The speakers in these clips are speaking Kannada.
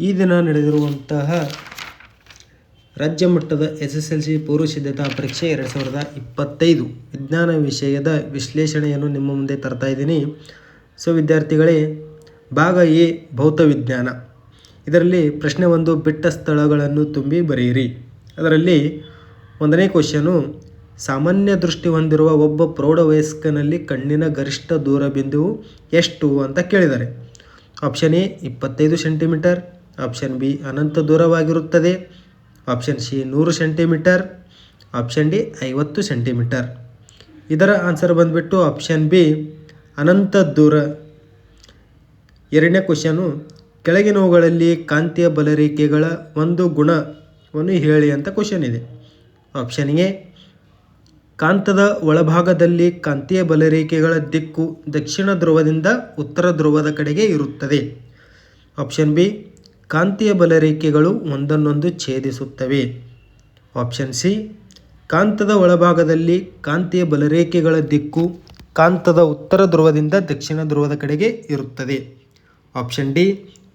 ಈ ದಿನ ನಡೆದಿರುವಂತಹ ರಾಜ್ಯ ಮಟ್ಟದ SSLC ಪೂರ್ವ ಸಿದ್ಧತಾ ಪರೀಕ್ಷೆ 2025 ವಿಜ್ಞಾನ ವಿಷಯದ ವಿಶ್ಲೇಷಣೆಯನ್ನು ನಿಮ್ಮ ಮುಂದೆ ತರ್ತಾ ಇದ್ದೀನಿ. ಸೊ ವಿದ್ಯಾರ್ಥಿಗಳೇ, ಭಾಗ ಎ ಭೌತ ವಿಜ್ಞಾನ. ಇದರಲ್ಲಿ ಪ್ರಶ್ನೆ 1, ಬಿಟ್ಟ ಸ್ಥಳಗಳನ್ನು ತುಂಬಿ ಬರೆಯಿರಿ. ಅದರಲ್ಲಿ 1ನೇ ಕ್ವಶನು, ಸಾಮಾನ್ಯ ದೃಷ್ಟಿ ಹೊಂದಿರುವ ಒಬ್ಬ ಪ್ರೌಢವಯಸ್ಕನಲ್ಲಿ ಕಣ್ಣಿನ ಗರಿಷ್ಠ ದೂರ ಬಿಂದುವು ಎಷ್ಟು ಅಂತ ಕೇಳಿದ್ದಾರೆ. Option A 25 centimetre, option B ಅನಂತ ದೂರವಾಗಿರುತ್ತದೆ, option C 100 centimetre, option D 50 centimetre. ಇದರ ಆನ್ಸರ್ ಬಂದುಬಿಟ್ಟು ಆಪ್ಷನ್ ಬಿ ಅನಂತ ದೂರ. 2ನೇ ಕ್ವಶನು, ಕೆಳಗಿನವುಗಳಲ್ಲಿ ಕಾಂತೀಯ ಬಲರೇಖೆಗಳ ಒಂದು ಗುಣವನ್ನು ಹೇಳಿ ಅಂತ ಕ್ವಶನ್ ಇದೆ. ಆಪ್ಷನ್ ಎ, ಕಾಂತದ ಒಳಭಾಗದಲ್ಲಿ ಕಾಂತೀಯ ಬಲರೇಖೆಗಳ ದಿಕ್ಕು ದಕ್ಷಿಣ ಧ್ರುವದಿಂದ ಉತ್ತರ ಧ್ರುವದ ಕಡೆಗೆ ಇರುತ್ತದೆ. ಆಪ್ಷನ್ ಬಿ, ಕಾಂತೀಯ ಬಲರೇಖೆಗಳು ಒಂದನ್ನೊಂದು ಛೇದಿಸುತ್ತವೆ. ಆಪ್ಷನ್ ಸಿ, ಕಾಂತದ ಒಳಭಾಗದಲ್ಲಿ ಕಾಂತೀಯ ಬಲರೇಖೆಗಳ ದಿಕ್ಕು ಕಾಂತದ ಉತ್ತರ ಧ್ರುವದಿಂದ ದಕ್ಷಿಣ ಧ್ರುವದ ಕಡೆಗೆ ಇರುತ್ತದೆ. ಆಪ್ಷನ್ ಡಿ,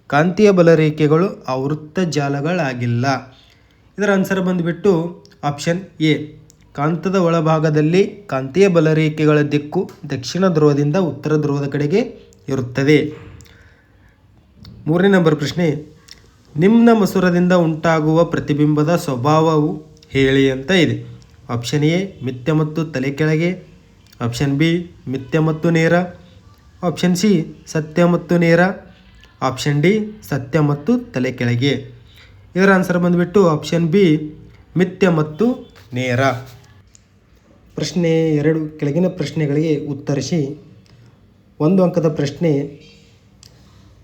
ಕಾಂತೀಯ ಬಲರೇಖೆಗಳು ಆವೃತ್ತ ಜಾಲಗಳಾಗಿಲ್ಲ. ಇದರ ಆನ್ಸರ್ ಬಂದುಬಿಟ್ಟು ಆಪ್ಷನ್ ಎ, ಕಾಂತದ ಒಳಭಾಗದಲ್ಲಿ ಕಾಂತೀಯ ಬಲರೇಖೆಗಳ ದಿಕ್ಕು ದಕ್ಷಿಣ ಧ್ರುವದಿಂದ ಉತ್ತರ ಧ್ರುವದ ಕಡೆಗೆ ಇರುತ್ತದೆ. 3ನೇ ನಂಬರ್ ಪ್ರಶ್ನೆ, ನಿಮ್ನ ಮಸೂರದಿಂದ ಉಂಟಾಗುವ ಪ್ರತಿಬಿಂಬದ ಸ್ವಭಾವವು ಹೇಳಿ ಅಂತ ಇದೆ. ಆಪ್ಷನ್ ಎ, ಮಿಥ್ಯ ಮತ್ತು ತಲೆ ಕೆಳಗೆ, ಆಪ್ಷನ್ ಬಿ ಮಿಥ್ಯ ಮತ್ತು ನೇರ, ಆಪ್ಷನ್ ಸಿ ಸತ್ಯ ಮತ್ತು ನೇರ, ಆಪ್ಷನ್ ಡಿ ಸತ್ಯ ಮತ್ತು ತಲೆ ಕೆಳಗೆ. ಇದರ ಆನ್ಸರ್ ಬಂದುಬಿಟ್ಟು ಆಪ್ಷನ್ ಬಿ ಮಿಥ್ಯ ಮತ್ತು ನೇರ. ಪ್ರಶ್ನೆ 2, ಕೆಳಗಿನ ಪ್ರಶ್ನೆಗಳಿಗೆ ಉತ್ತರಿಸಿ. 1 ಅಂಕದ ಪ್ರಶ್ನೆ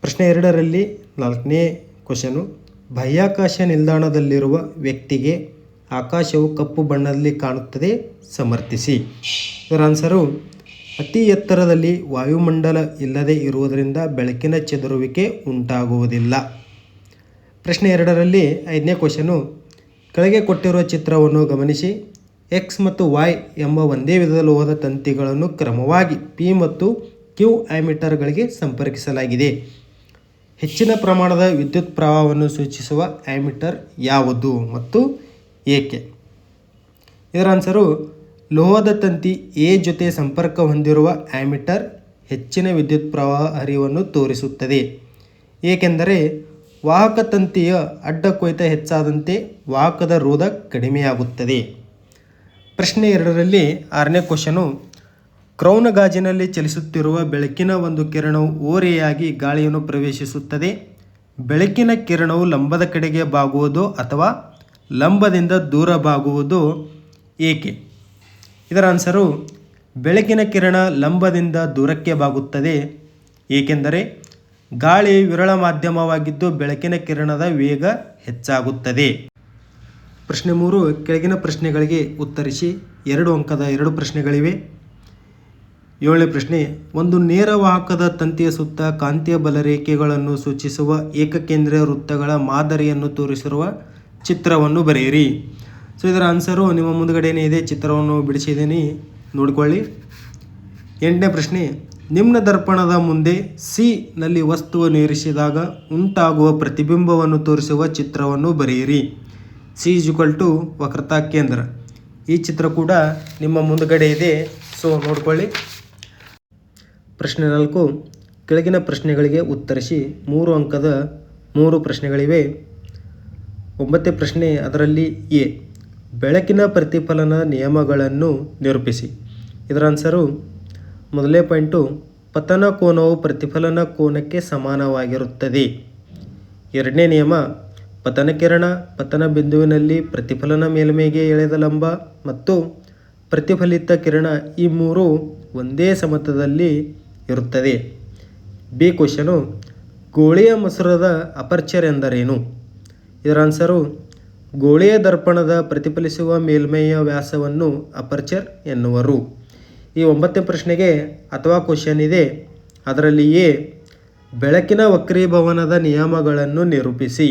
2ರಲ್ಲಿ 4ನೇ ಕ್ವಶನು, ಬಾಹ್ಯಾಕಾಶ ನಿಲ್ದಾಣದಲ್ಲಿರುವ ವ್ಯಕ್ತಿಗೆ ಆಕಾಶವು ಕಪ್ಪು ಬಣ್ಣದಲ್ಲಿ ಕಾಣುತ್ತದೆ, ಸಮರ್ಥಿಸಿ. ಇದರ ಆನ್ಸರು, ಅತಿ ಎತ್ತರದಲ್ಲಿ ವಾಯುಮಂಡಲ ಇಲ್ಲದೆ ಇರುವುದರಿಂದ ಬೆಳಕಿನ ಚದುರುವಿಕೆ ಉಂಟಾಗುವುದಿಲ್ಲ. ಪ್ರಶ್ನೆ 2ರಲ್ಲಿ 5ನೇ ಕ್ವಶನು, ಕೆಳಗೆ ಕೊಟ್ಟಿರುವ ಚಿತ್ರವನ್ನು ಗಮನಿಸಿ. X ಮತ್ತು Y ಎಂಬ ಒಂದೇ ವಿಧದ ಲೋಹದ ತಂತಿಗಳನ್ನು ಕ್ರಮವಾಗಿ P ಮತ್ತು Q ಆ್ಯಮೀಟರ್ಗಳಿಗೆ ಸಂಪರ್ಕಿಸಲಾಗಿದೆ. ಹೆಚ್ಚಿನ ಪ್ರಮಾಣದ ವಿದ್ಯುತ್ ಪ್ರವಾಹವನ್ನು ಸೂಚಿಸುವ ಆ್ಯಮೀಟರ್ ಯಾವುದು ಮತ್ತು ಏಕೆ? ಇದರ ಆನ್ಸರು, ಲೋಹದ ತಂತಿ A ಜೊತೆ ಸಂಪರ್ಕ ಹೊಂದಿರುವ ಆ್ಯಮೀಟರ್ ಹೆಚ್ಚಿನ ವಿದ್ಯುತ್ ಪ್ರವಾಹ ಹರಿವನ್ನು ತೋರಿಸುತ್ತದೆ. ಏಕೆಂದರೆ ವಾಹಕ ತಂತಿಯ ಅಡ್ಡ ಕೊಯ್ತ ಹೆಚ್ಚಾದಂತೆ ವಾಹಕದ ರೋಧ ಕಡಿಮೆಯಾಗುತ್ತದೆ. ಪ್ರಶ್ನೆ 2ರಲ್ಲಿ 6ನೇ ಕ್ವಶನು, ಕ್ರೌನ್ ಗಾಜಿನಲ್ಲಿ ಚಲಿಸುತ್ತಿರುವ ಬೆಳಕಿನ ಒಂದು ಕಿರಣವು ಓರೆಯಾಗಿ ಗಾಳಿಯನ್ನು ಪ್ರವೇಶಿಸುತ್ತದೆ. ಬೆಳಕಿನ ಕಿರಣವು ಲಂಬದ ಕಡೆಗೆ ಬಾಗುವುದು ಅಥವಾ ಲಂಬದಿಂದ ದೂರ ಬಾಗುವುದು ಏಕೆ? ಇದರ ಆನ್ಸರು, ಬೆಳಕಿನ ಕಿರಣ ಲಂಬದಿಂದ ದೂರಕ್ಕೆ ಬಾಗುತ್ತದೆ, ಏಕೆಂದರೆ ಗಾಳಿ ವಿರಳ ಮಾಧ್ಯಮವಾಗಿದ್ದು ಬೆಳಕಿನ ಕಿರಣದ ವೇಗ ಹೆಚ್ಚಾಗುತ್ತದೆ. ಪ್ರಶ್ನೆ 3, ಕೆಳಗಿನ ಪ್ರಶ್ನೆಗಳಿಗೆ ಉತ್ತರಿಸಿ. 2 ಅಂಕದ 2 ಪ್ರಶ್ನೆಗಳಿವೆ. 7ನೇ ಪ್ರಶ್ನೆ, ಒಂದು ನೇರ ವಾಹಕದ ತಂತಿಯ ಸುತ್ತ ಕಾಂತೀಯ ಬಲರೇಖೆಗಳನ್ನು ಸೂಚಿಸುವ ಏಕಕೇಂದ್ರೀಯ ವೃತ್ತಗಳ ಮಾದರಿಯನ್ನು ತೋರಿಸಿರುವ ಚಿತ್ರವನ್ನು ಬರೆಯಿರಿ. ಸೊ ಇದರ ಆನ್ಸರು ನಿಮ್ಮ ಮುಂದುಗಡೆನೇ ಇದೆ, ಚಿತ್ರವನ್ನು ಬಿಡಿಸಿದ್ದೀನಿ, ನೋಡಿಕೊಳ್ಳಿ. 8ನೇ ಪ್ರಶ್ನೆ, ನಿಮ್ನ ದರ್ಪಣದ ಮುಂದೆ C ನಲ್ಲಿ ವಸ್ತುವನ್ನು ಇರಿಸಿದಾಗ ಉಂಟಾಗುವ ಪ್ರತಿಬಿಂಬವನ್ನು ತೋರಿಸುವ ಚಿತ್ರವನ್ನು ಬರೆಯಿರಿ. C = ವಕ್ರತಾ ಕೇಂದ್ರ. ಈ ಚಿತ್ರ ಕೂಡ ನಿಮ್ಮ ಮುಂದುಗಡೆ ಇದೆ, ಸೊ ನೋಡ್ಕೊಳ್ಳಿ. ಪ್ರಶ್ನೆ 4, ಕೆಳಗಿನ ಪ್ರಶ್ನೆಗಳಿಗೆ ಉತ್ತರಿಸಿ. 3 ಅಂಕದ 3 ಪ್ರಶ್ನೆಗಳಿವೆ. 9ನೇ ಪ್ರಶ್ನೆ, ಅದರಲ್ಲಿ ಎ, ಬೆಳಕಿನ ಪ್ರತಿಫಲನ ನಿಯಮಗಳನ್ನು ನಿರೂಪಿಸಿ. ಇದರ ಆನ್ಸರು, ಮೊದಲನೇ ಪಾಯಿಂಟು, ಪತನ ಕೋನವು ಪ್ರತಿಫಲನ ಕೋನಕ್ಕೆ ಸಮಾನವಾಗಿರುತ್ತದೆ. 2ನೇ ನಿಯಮ, ಪತನ ಕಿರಣ ಪತನ ಬಿಂದುವಿನಲ್ಲಿ ಪ್ರತಿಫಲನ ಮೇಲ್ಮೈಗೆ ಎಳೆದ ಲಂಬ ಮತ್ತು ಪ್ರತಿಫಲಿತ ಕಿರಣ ಈ ಮೂರು ಒಂದೇ ಸಮತಲದಲ್ಲಿ ಇರುತ್ತದೆ. ಬಿ ಕ್ವಶನು, ಗೋಳೀಯ ಮಸೂರದ ಅಪರ್ಚರ್ ಎಂದರೇನು? ಇದರ ಆನ್ಸರು, ಗೋಳೀಯ ದರ್ಪಣದ ಪ್ರತಿಫಲಿಸುವ ಮೇಲ್ಮೈಯ ವ್ಯಾಸವನ್ನು ಅಪರ್ಚರ್ ಎನ್ನುವರು. ಈ 9ನೇ ಪ್ರಶ್ನೆಗೆ ಅಥವಾ ಕ್ವಶನ್ ಇದೆ. ಅದರಲ್ಲಿ ಎ, ಬೆಳಕಿನ ವಕ್ರೀಭವನದ ನಿಯಮಗಳನ್ನು ನಿರೂಪಿಸಿ.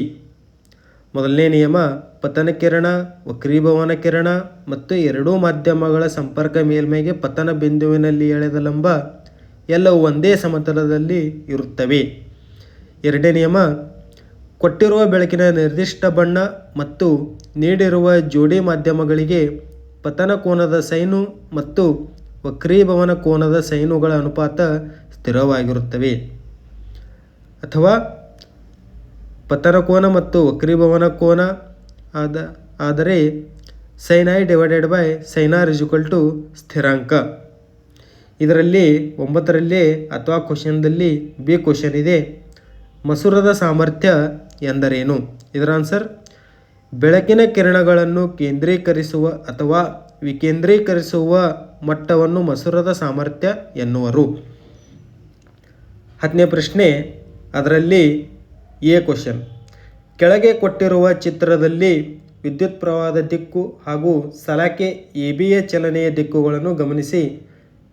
ಮೊದಲನೇ ನಿಯಮ, ಪತನ ಕಿರಣ, ವಕ್ರೀಭವನ ಕಿರಣ ಮತ್ತು ಎರಡೂ ಮಾಧ್ಯಮಗಳ ಸಂಪರ್ಕ ಮೇಲ್ಮೈಗೆ ಪತನ ಬಿಂದುವಿನಲ್ಲಿ ಎಳೆದ ಲಂಬ ಎಲ್ಲವೂ ಒಂದೇ ಸಮತಲದಲ್ಲಿ ಇರುತ್ತವೆ. ಎರಡನೇ ನಿಯಮ, ಕೊಟ್ಟಿರುವ ಬೆಳಕಿನ ನಿರ್ದಿಷ್ಟ ಬಣ್ಣ ಮತ್ತು ನೀಡಿರುವ ಜೋಡಿ ಮಾಧ್ಯಮಗಳಿಗೆ ಪತನ ಕೋನದ ಸೈನು ಮತ್ತು ವಕ್ರೀಭವನ ಕೋನದ ಸೈನುಗಳ ಅನುಪಾತ ಸ್ಥಿರವಾಗಿರುತ್ತವೆ. ಅಥವಾ ಪತನ ಕೋನ ಮತ್ತು ವಕ್ರೀಭವನ ಕೋನ ಆದರೆ sin i divided by sin r = ಸ್ಥಿರಾಂಕ. ಇದರಲ್ಲಿ 9ರಲ್ಲಿ ಅಥವಾ ಕ್ವಶನ್ದಲ್ಲಿ ಬಿ ಕ್ವಶನ್ ಇದೆ. ಮಸೂರದ ಸಾಮರ್ಥ್ಯ ಎಂದರೇನು? ಇದರ ಆನ್ಸರ್ ಬೆಳಕಿನ ಕಿರಣಗಳನ್ನು ಕೇಂದ್ರೀಕರಿಸುವ ಅಥವಾ ವಿಕೇಂದ್ರೀಕರಿಸುವ ಮಟ್ಟವನ್ನು ಮಸೂರದ ಸಾಮರ್ಥ್ಯ ಎನ್ನುವರು. 10ನೇ ಪ್ರಶ್ನೆ, ಅದರಲ್ಲಿ ಎ ಕ್ವಶನ್. ಕೆಳಗೆ ಕೊಟ್ಟಿರುವ ಚಿತ್ರದಲ್ಲಿ ವಿದ್ಯುತ್ ಪ್ರವಾಹದ ದಿಕ್ಕು ಹಾಗೂ ಸಲಾಕೆ ಎಬಿಯ ಚಲನೆಯ ದಿಕ್ಕುಗಳನ್ನು ಗಮನಿಸಿ.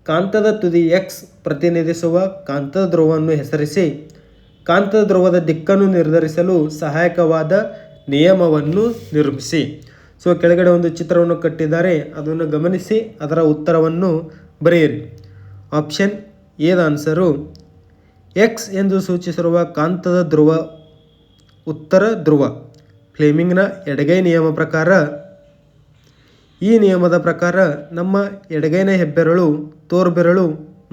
ಕಾಂತದ ತುದಿ X ಪ್ರತಿನಿಧಿಸುವ ಕಾಂತದ ಧ್ರುವವನ್ನು ಹೆಸರಿಸಿ. ಕಾಂತದ ಧ್ರುವದ ದಿಕ್ಕನ್ನು ನಿರ್ಧರಿಸಲು ಸಹಾಯಕವಾದ ನಿಯಮವನ್ನು ನಿರ್ಮಿಸಿ. ಸೊ ಕೆಳಗಡೆ ಒಂದು ಚಿತ್ರವನ್ನು ಕಟ್ಟಿದ್ದಾರೆ, ಅದನ್ನು ಗಮನಿಸಿ ಅದರ ಉತ್ತರವನ್ನು ಬರೆಯಿರಿ. ಆಪ್ಷನ್ ಎದ ಆನ್ಸರು X ಎಂದು ಸೂಚಿಸಿರುವ ಕಾಂತದ ಧ್ರುವ ಉತ್ತರ ಧ್ರುವ. ಫ್ಲೆಮಿಂಗ್ನ ಎಡಗೈ ನಿಯಮ ಪ್ರಕಾರ, ಈ ನಿಯಮದ ಪ್ರಕಾರ ನಮ್ಮ ಎಡಗೈನ ಹೆಬ್ಬೆರಳು, ತೋರ್ಬೆರಳು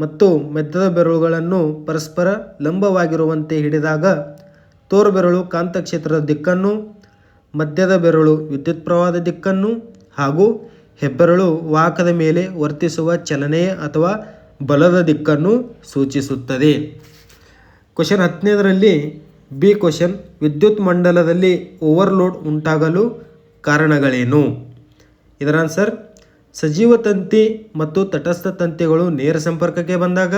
ಮತ್ತು ಮೆದ್ದದ ಬೆರಳುಗಳನ್ನು ಪರಸ್ಪರ ಲಂಬವಾಗಿರುವಂತೆ ಹಿಡಿದಾಗ ತೋರ್ಬೆರಳು ಕಾಂತಕ್ಷೇತ್ರದ ದಿಕ್ಕನ್ನು, ಮಧ್ಯದ ಬೆರಳು ವಿದ್ಯುತ್ ಪ್ರವಾಹದ ದಿಕ್ಕನ್ನು ಹಾಗೂ ಹೆಬ್ಬೆರಳು ವಾಹಕದ ಮೇಲೆ ವರ್ತಿಸುವ ಚಲನೆಯ ಅಥವಾ ಬಲದ ದಿಕ್ಕನ್ನು ಸೂಚಿಸುತ್ತದೆ. ಕ್ವಶನ್ 10ನೇದರಲ್ಲಿ ಬಿ ಕ್ವಶನ್. ವಿದ್ಯುತ್ ಮಂಡಲದಲ್ಲಿ ಓವರ್ಲೋಡ್ ಉಂಟಾಗಲು ಕಾರಣಗಳೇನು? ಇದರ ಆನ್ಸರ್ ಸಜೀವ ತಂತಿ ಮತ್ತು ತಟಸ್ಥ ತಂತಿಗಳು ನೇರ ಸಂಪರ್ಕಕ್ಕೆ ಬಂದಾಗ,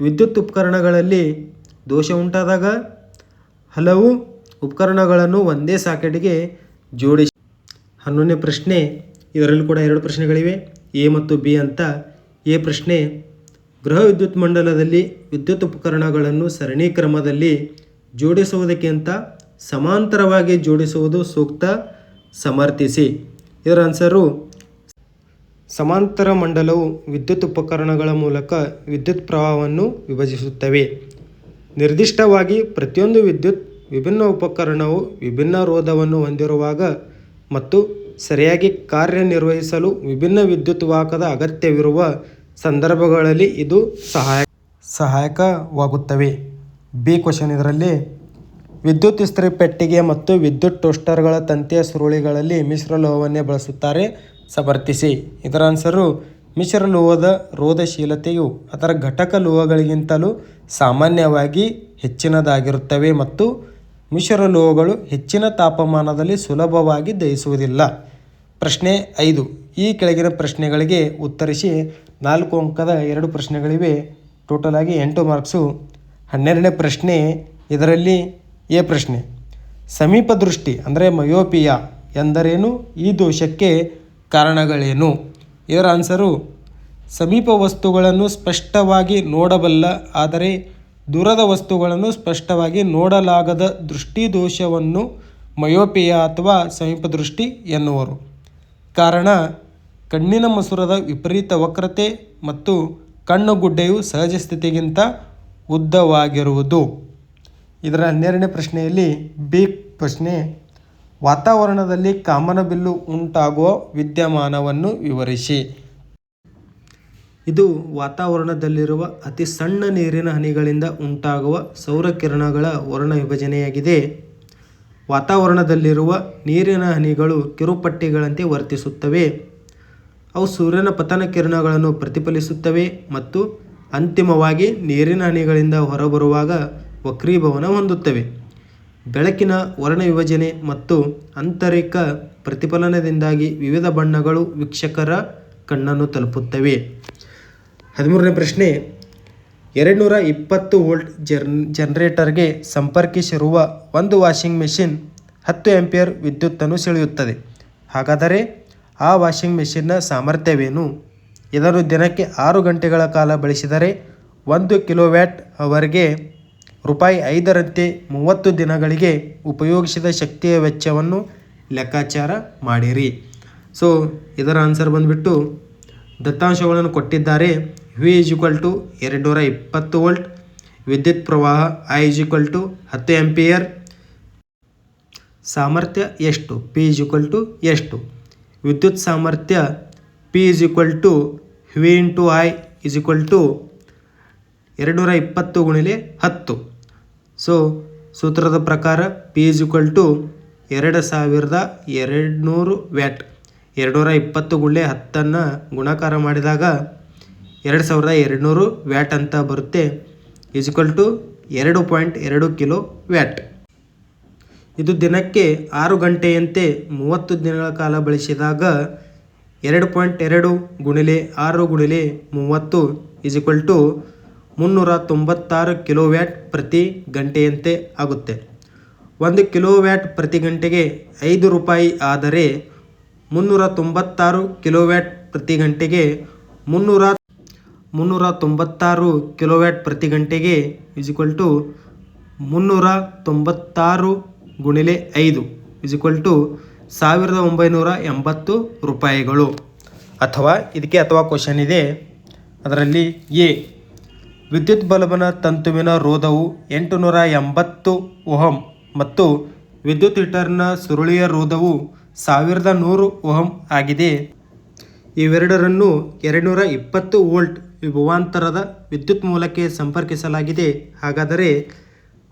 ವಿದ್ಯುತ್ ಉಪಕರಣಗಳಲ್ಲಿ ದೋಷ ಉಂಟಾದಾಗ, ಹಲವು ಉಪಕರಣಗಳನ್ನು ಒಂದೇ ಸಾಕೆಟ್ಗೆ ಜೋಡಿಸಿ. 11ನೇ ಪ್ರಶ್ನೆ, ಇದರಲ್ಲಿ ಕೂಡ 2 ಪ್ರಶ್ನೆಗಳಿವೆ, ಎ ಮತ್ತು ಬಿ ಅಂತ. ಎ ಪ್ರಶ್ನೆ, ಗೃಹ ವಿದ್ಯುತ್ ಮಂಡಲದಲ್ಲಿ ವಿದ್ಯುತ್ ಉಪಕರಣಗಳನ್ನು ಸರಣಿ ಕ್ರಮದಲ್ಲಿ ಜೋಡಿಸುವುದಕ್ಕಿಂತ ಸಮಾಂತರವಾಗಿ ಜೋಡಿಸುವುದು ಸೂಕ್ತ, ಸಮರ್ಥಿಸಿ. ಇದರ ಆನ್ಸರು ಸಮಾಂತರ ಮಂಡಲವು ವಿದ್ಯುತ್ ಉಪಕರಣಗಳ ಮೂಲಕ ವಿದ್ಯುತ್ ಪ್ರವಾಹವನ್ನು ವಿಭಜಿಸುತ್ತವೆ. ನಿರ್ದಿಷ್ಟವಾಗಿ ಪ್ರತಿಯೊಂದು ವಿಭಿನ್ನ ಉಪಕರಣವು ವಿಭಿನ್ನ ರೋಧವನ್ನು ಹೊಂದಿರುವಾಗ ಮತ್ತು ಸರಿಯಾಗಿ ಕಾರ್ಯನಿರ್ವಹಿಸಲು ವಿಭಿನ್ನ ವಿದ್ಯುತ್ ವಾಹಕದ ಅಗತ್ಯವಿರುವ ಸಂದರ್ಭಗಳಲ್ಲಿ ಇದು ಸಹಾಯಕವಾಗುತ್ತವೆ. B question. ಇದರಲ್ಲಿ ವಿದ್ಯುತ್ ಇಸ್ತ್ರಿ ಪೆಟ್ಟಿಗೆ ಮತ್ತು ವಿದ್ಯುತ್ ಟೋಸ್ಟರ್ಗಳ ತಂತಿಯ ಸುರುಳಿಗಳಲ್ಲಿ ಮಿಶ್ರಲೋಹವನ್ನೇ ಬಳಸುತ್ತಾರೆ, ಸಮರ್ಥಿಸಿ. ಇದರ ಆನ್ಸರು ಮಿಶ್ರಲೋಹದ ರೋಧಶೀಲತೆಯು ಅದರ ಘಟಕ ಲೋಹಗಳಿಗಿಂತಲೂ ಸಾಮಾನ್ಯವಾಗಿ ಹೆಚ್ಚಿನದಾಗಿರುತ್ತವೆ ಮತ್ತು ಮಿಶ್ರಲೋಹಗಳು ಹೆಚ್ಚಿನ ತಾಪಮಾನದಲ್ಲಿ ಸುಲಭವಾಗಿ ದಹಿಸುವುದಿಲ್ಲ. ಪ್ರಶ್ನೆ 5. ಈ ಕೆಳಗಿನ ಪ್ರಶ್ನೆಗಳಿಗೆ ಉತ್ತರಿಸಿ. 4 ಅಂಕದ 2 ಪ್ರಶ್ನೆಗಳಿವೆ. ಟೋಟಲ್ ಆಗಿ 8 ಮಾರ್ಕ್ಸು. 12ನೇ ಪ್ರಶ್ನೆ, ಇದರಲ್ಲಿ ಎ ಪ್ರಶ್ನೆ. ಸಮೀಪ ದೃಷ್ಟಿ ಅಂದರೆ ಮಯೋಪಿಯಾ ಎಂದರೇನು? ಈ ದೋಷಕ್ಕೆ ಕಾರಣಗಳೇನು? ಇದರ ಆನ್ಸರು ಸಮೀಪ ವಸ್ತುಗಳನ್ನು ಸ್ಪಷ್ಟವಾಗಿ ನೋಡಬಲ್ಲ ಆದರೆ ದೂರದ ವಸ್ತುಗಳನ್ನು ಸ್ಪಷ್ಟವಾಗಿ ನೋಡಲಾಗದ ದೃಷ್ಟಿ ದೋಷವನ್ನು ಮಯೋಪಿಯಾ ಅಥವಾ ಸಮೀಪ ದೃಷ್ಟಿ ಎನ್ನುವರು. ಕಾರಣ ಕಣ್ಣಿನ ಮಸೂರದ ವಿಪರೀತ ವಕ್ರತೆ ಮತ್ತು ಕಣ್ಣು ಗುಡ್ಡೆಯು ಸಹಜ ಸ್ಥಿತಿಗಿಂತ ಉದ್ದವಾಗಿರುವುದು. ಇದರ 12ನೇ ಪ್ರಶ್ನೆಯಲ್ಲಿ ಬಿ ಪ್ರಶ್ನೆ. ವಾತಾವರಣದಲ್ಲಿ ಕಾಮನಬಿಲ್ಲು ಉಂಟಾಗುವ ವಿದ್ಯಮಾನವನ್ನು ವಿವರಿಸಿ. ಇದು ವಾತಾವರಣದಲ್ಲಿರುವ ಅತಿ ಸಣ್ಣ ನೀರಿನ ಹನಿಗಳಿಂದ ಉಂಟಾಗುವ ಸೌರಕಿರಣಗಳ ವರ್ಣ ವಿಭಜನೆಯಾಗಿದೆ. ವಾತಾವರಣದಲ್ಲಿರುವ ನೀರಿನ ಹನಿಗಳು ಕಿರುಪಟ್ಟಿಗಳಂತೆ ವರ್ತಿಸುತ್ತವೆ. ಅವು ಸೂರ್ಯನ ಪತನ ಕಿರಣಗಳನ್ನು ಪ್ರತಿಫಲಿಸುತ್ತವೆ ಮತ್ತು ಅಂತಿಮವಾಗಿ ನೀರಿನ ಹನಿಗಳಿಂದ ಹೊರಬರುವಾಗ ವಕ್ರೀಭವನ ಹೊಂದುತ್ತವೆ. ಬೆಳಕಿನ ವರ್ಣ ವಿಭಜನೆ ಮತ್ತು ಆಂತರಿಕ ಪ್ರತಿಫಲನದಿಂದಾಗಿ ವಿವಿಧ ಬಣ್ಣಗಳು ವೀಕ್ಷಕರ ಕಣ್ಣನ್ನು ತಲುಪುತ್ತವೆ. 13ನೇ ಪ್ರಶ್ನೆ. 220 ವೋಲ್ಟ್ ಜನರೇಟರ್ಗೆ ಸಂಪರ್ಕಿಸಿರುವ ಒಂದು ವಾಷಿಂಗ್ ಮೆಷಿನ್ 10 ಆಂಪಿಯರ್ ವಿದ್ಯುತ್ತನ್ನು ಸೆಳೆಯುತ್ತದೆ. ಹಾಗಾದರೆ ಆ ವಾಷಿಂಗ್ ಮೆಷಿನ್ನ ಸಾಮರ್ಥ್ಯವೇನು? ಇದನ್ನು ದಿನಕ್ಕೆ 6 ಗಂಟೆಗಳ ಕಾಲ ಬಳಸಿದರೆ 1 ಕಿಲೋವ್ಯಾಟ್ ಅವರ್ಗೆ ₹5ರಂತೆ 30 ದಿನಗಳಿಗೆ ಉಪಯೋಗಿಸಿದ ಶಕ್ತಿಯ ವೆಚ್ಚವನ್ನು ಲೆಕ್ಕಾಚಾರ ಮಾಡಿರಿ. ಸೊ ಇದರ ಆನ್ಸರ್ ಬಂದುಬಿಟ್ಟು ದತ್ತಾಂಶಗಳನ್ನು ಕೊಟ್ಟಿದ್ದಾರೆ. V = 220 ವೋಲ್ಟ್, ವಿದ್ಯುತ್ ಪ್ರವಾಹ I = 10 ಆಂಪಿಯರ್, ಸಾಮರ್ಥ್ಯ ಎಷ್ಟು? P = ಎಷ್ಟು? ವಿದ್ಯುತ್ ಸಾಮರ್ಥ್ಯ P = V × I = 220 × 10. ಸೊ ಸೂತ್ರದ ಪ್ರಕಾರ P = 2200 ವ್ಯಾಟ್. 220 × 10 ಗುಣಾಕಾರ ಮಾಡಿದಾಗ 2200 ವ್ಯಾಟ್ ಅಂತ ಬರುತ್ತೆ. = 2.2 ಕಿಲೋ ವ್ಯಾಟ್. ಇದು ದಿನಕ್ಕೆ 6 ಗಂಟೆಯಂತೆ 30 ದಿನಗಳ ಕಾಲ ಬಳಸಿದಾಗ 2.2 × 6 × 30 = 396 ಕಿಲೋ ವ್ಯಾಟ್ ಪ್ರತಿ ಗಂಟೆಯಂತೆ ಆಗುತ್ತೆ. 1 ಕಿಲೋ ವ್ಯಾಟ್ ಪ್ರತಿ ಗಂಟೆಗೆ 5 ರೂಪಾಯಿ ಆದರೆ 396 ಕಿಲೋ ವ್ಯಾಟ್ ಪ್ರತಿ ಗಂಟೆಗೆ 396 ಕಿಲೋ ವ್ಯಾಟ್ ಪ್ರತಿ ಗಂಟೆಗೆ = 396 × 5 = 1980 ರೂಪಾಯಿಗಳು. ಅಥವಾ ಕ್ವಶನ್ ಇದೆ. ಅದರಲ್ಲಿ ಎ, ವಿದ್ಯುತ್ ಬಲ್ಬನ ತಂತುವಿನ ರೋಧವು 880 ಓಹಂ ಮತ್ತು ವಿದ್ಯುತ್ ಹೀಟರ್ನ ಸುರುಳಿಯ ರೋಧವು 1100 ಓಹಂ ಆಗಿದೆ. ಇವೆರಡರನ್ನು 220 ವೋಲ್ಟ್ ವಿಭವಾಂತರದ ವಿದ್ಯುತ್ ಮೂಲಕ್ಕೆ ಸಂಪರ್ಕಿಸಲಾಗಿದೆ. ಹಾಗಾದರೆ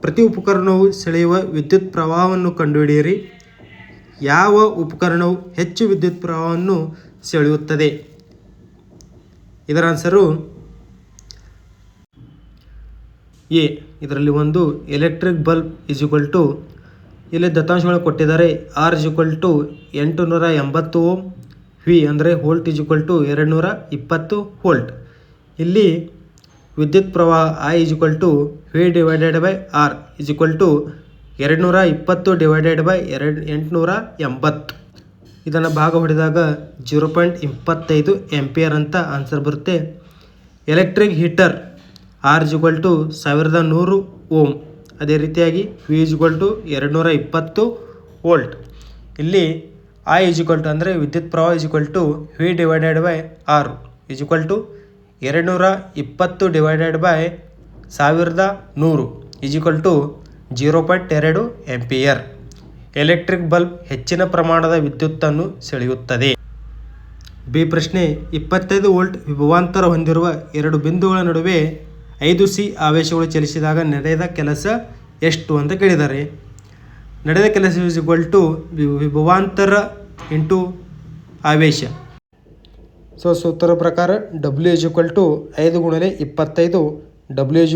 ಪ್ರತಿ ಉಪಕರಣವು ಸೆಳೆಯುವ ವಿದ್ಯುತ್ ಪ್ರವಾಹವನ್ನು ಕಂಡುಹಿಡಿಯಿರಿ. ಯಾವ ಉಪಕರಣವು ಹೆಚ್ಚು ವಿದ್ಯುತ್ ಪ್ರವಾಹವನ್ನು ಸೆಳೆಯುತ್ತದೆ? ಇದರ ಆನ್ಸರು ಎ. ಇದರಲ್ಲಿ ಒಂದು ಎಲೆಕ್ಟ್ರಿಕ್ ಬಲ್ಬ್ ಇಲ್ಲಿ ದತ್ತಾಂಶಗಳು ಕೊಟ್ಟಿದ್ದಾರೆ. R = 880 ಓಮ್, V ಅಂದರೆ ವೋಲ್ಟ್ = 220 ವೋಲ್ಟ್. ಇಲ್ಲಿ ವಿದ್ಯುತ್ ಪ್ರವಾಹ I = V / R = 220/880. ಇದನ್ನು ಭಾಗ ಹೊಡೆದಾಗ 0.25 ಆಂಪಿಯರ್ ಅಂತ ಆನ್ಸರ್ ಬರುತ್ತೆ. Electric heater R = 1100 ohm. ಅದೇ ರೀತಿಯಾಗಿ V = 220 ವೋಲ್ಟ್. ಇಲ್ಲಿ I = ಅಂದರೆ ವಿದ್ಯುತ್ ಪ್ರವಾಹ V / R = 220/1100 = 0.2 ampere. Electric bulb ಹೆಚ್ಚಿನ ಪ್ರಮಾಣದ ವಿದ್ಯುತ್ತನ್ನು ಸೆಳೆಯುತ್ತದೆ. ಬಿ ಪ್ರಶ್ನೆ, 25 ವೋಲ್ಟ್ ವಿಭವಾಂತರ ಹೊಂದಿರುವ ಎರಡು ಬಿಂದುಗಳ ನಡುವೆ 5C ಆವೇಶಗಳು ಚಲಿಸಿದಾಗ ನಡೆದ ಕೆಲಸ ಎಷ್ಟು ಅಂತ ಕೇಳಿದ್ದಾರೆ. ನಡೆದ ಕೆಲಸ = ವಿಭವಾಂತರ × ಆವೇಶ. ಸೊ ಸೂತ್ರದ ಪ್ರಕಾರ W = 5 × 25, W =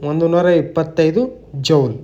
125 ಜೌಲ್.